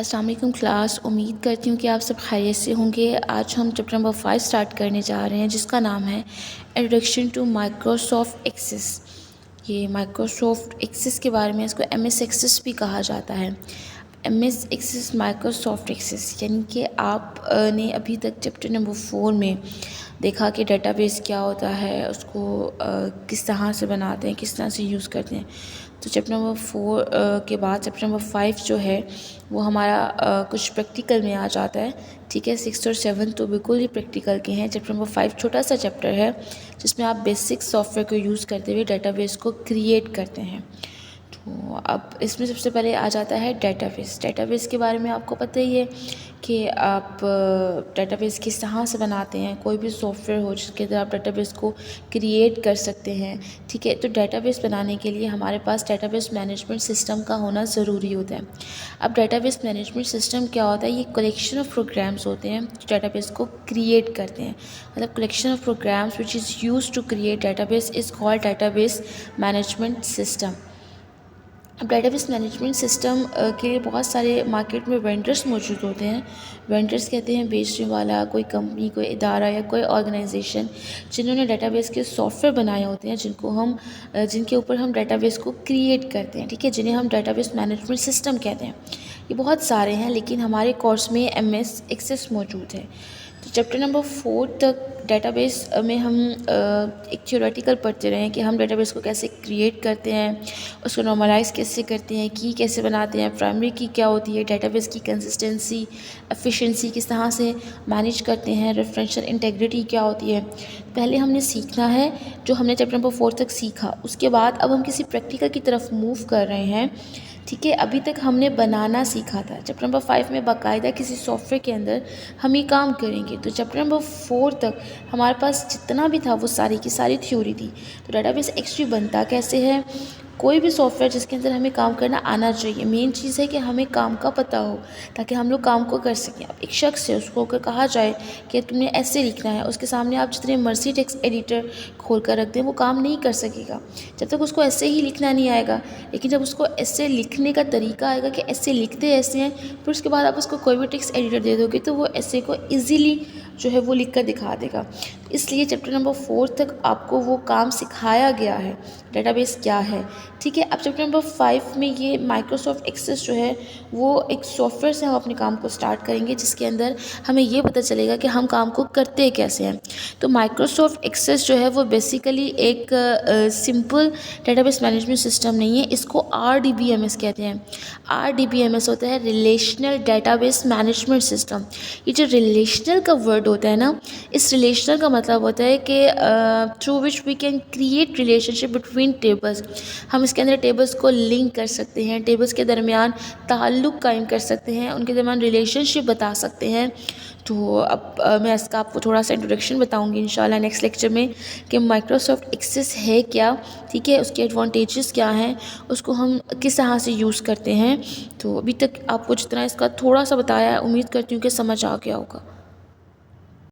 अस्सलाम वालेकुम क्लास। उम्मीद करती हूँ कि आप सब खैरियत से होंगे। आज हम चैप्टर नंबर 5 स्टार्ट करने जा रहे हैं जिसका नाम है इंट्रोडक्शन टू माइक्रोसॉफ्ट एक्सेस। ये माइक्रोसॉफ्ट एक्सेस के बारे में इसको MS एक्सेस भी कहा जाता है। MS एक्सेस माइक्रोसॉफ्ट एक्सेस यानी कि आप ने अभी तक चैप्टर नंबर 4 में देखा कि डेटाबेस क्या होता है, उसको किस तरह से बनाते हैं, किस तरह से यूज़ करते हैं। तो चैप्टर नंबर 4 के बाद चैप्टर नंबर 5 जो है वो हमारा कुछ प्रैक्टिकल में आ जाता है। ठीक है, 6 और 7 तो बिल्कुल ही प्रैक्टिकल के हैं। चैप्टर नंबर 5 छोटा सा चैप्टर है जिसमें आप बेसिक सॉफ्टवेयर को यूज़ करते हुए डेटाबेस को क्रिएट करते हैं। तो अब इसमें सबसे पहले आ जाता है डेटाबेस। डेटाबेस के बारे में आपको पता ही है कि आप डेटाबेस किस तरह से बनाते हैं। कोई भी सॉफ्टवेयर हो जिसके अंदर आप डेटाबेस को क्रिएट कर सकते हैं। ठीक है, तो डेटाबेस बनाने के लिए हमारे पास डेटाबेस मैनेजमेंट सिस्टम का होना ज़रूरी होता है। अब डेटाबेस मैनेजमेंट सिस्टम क्या होता है? ये कलेक्शन ऑफ प्रोग्राम्स होते हैं जो डेटाबेस को क्रिएट करते हैं। मतलब collection of programs which is used to create database is called database management system. अब डेटाबेस मैनेजमेंट सिस्टम के लिए बहुत सारे मार्केट में वेंडर्स मौजूद होते हैं। वेंडर्स कहते हैं बेचने वाला, कोई कंपनी, कोई इदारा या कोई ऑर्गेनाइजेशन जिन्होंने डेटाबेस के सॉफ्टवेयर बनाए होते हैं जिनके ऊपर हम डेटाबेस को क्रिएट करते हैं। ठीक है, जिन्हें हम डेटाबेस मैनेजमेंट सिस्टम कहते हैं। ये बहुत सारे हैं लेकिन हमारे कोर्स में MS एक्सेस मौजूद है। तो चैप्टर नंबर 4 तक डेटाबेस में हम एक थ्योरेटिकल पढ़ते रहे हैं कि हम डेटाबेस को कैसे क्रिएट करते हैं, उसको नॉर्मलाइज कैसे करते हैं, की कैसे बनाते हैं, प्राइमरी की क्या होती है, डेटाबेस की कंसिस्टेंसी, एफिशिएंसी किस तरह से मैनेज करते हैं, रेफरेंशियल इंटेग्रिटी क्या होती है। पहले हमने सीखना है जो हमने चैप्टर नंबर 4 तक सीखा। उसके बाद अब हम किसी प्रैक्टिकल की तरफ मूव कर रहे हैं। ठीक है, अभी तक हमने बनाना सीखा था। चैप्टर नंबर 5 में बाकायदा किसी सॉफ्टवेयर के अंदर हम ये काम करेंगे। तो चैप्टर नंबर 4 तक हमारे पास जितना भी था वो सारी की सारी थ्योरी थी। तो डेटाबेस एक्चुअली बनता कैसे है, कोई भी सॉफ्टवेयर जिसके अंदर हमें काम करना आना चाहिए। मेन चीज़ है कि हमें काम का पता हो ताकि हम लोग काम को कर सकें। अब एक शख्स है, उसको अगर कहा जाए कि तुमने ऐसे लिखना है, उसके सामने आप जितने मर्जी टेक्स्ट एडिटर खोल कर रख दें वो काम नहीं कर सकेगा जब तक उसको ऐसे ही लिखना नहीं आएगा। लेकिन जब उसको ऐसे लिखने का तरीका आएगा कि ऐसे लिखते ऐसे हैं, फिर उसके बाद आप उसको कोई भी टेक्स्ट एडिटर दे दोगे तो वो ऐसे को ईज़िली जो है वो लिख कर दिखा देगा। इसलिए चैप्टर नंबर 4 तक आपको वो काम सिखाया गया है, डेटाबेस क्या है। ठीक है, अब चैप्टर नंबर 5 में ये माइक्रोसॉफ्ट एक्सेस जो है वो एक सॉफ्टवेयर से हम अपने काम को स्टार्ट करेंगे जिसके अंदर हमें ये पता चलेगा कि हम काम को करते कैसे हैं। तो माइक्रोसॉफ्ट एक्सेस जो है वो बेसिकली एक सिंपल डेटाबेस मैनेजमेंट सिस्टम नहीं है, इसको RDBMS कहते हैं। RDBMS होता है रिलेशनल डेटाबेस मैनेजमेंट सिस्टम। ये जो रिलेशनल का वर्ड होता है ना, इस रिलेशनल का मतलब होता है कि through which we can create relationship between tables. हम इसके अंदर टेबल्स को लिंक कर सकते हैं, टेबल्स के दरमियान ताल्लुक़ कायम कर सकते हैं, उनके दरमियान रिलेशनशिप बता सकते हैं। तो अब मैं इसका आपको थोड़ा सा इंट्रोडक्शन बताऊंगी इंशाल्लाह नेक्स्ट लेक्चर में कि माइक्रोसॉफ्ट एक्सेस है क्या। ठीक है, उसके एडवांटेजेस क्या हैं, उसको हम किस तरह से यूज़ करते हैं। तो अभी तक आपको जितना इसका थोड़ा सा बताया है, उम्मीद करती हूँ कि समझ आ गया होगा।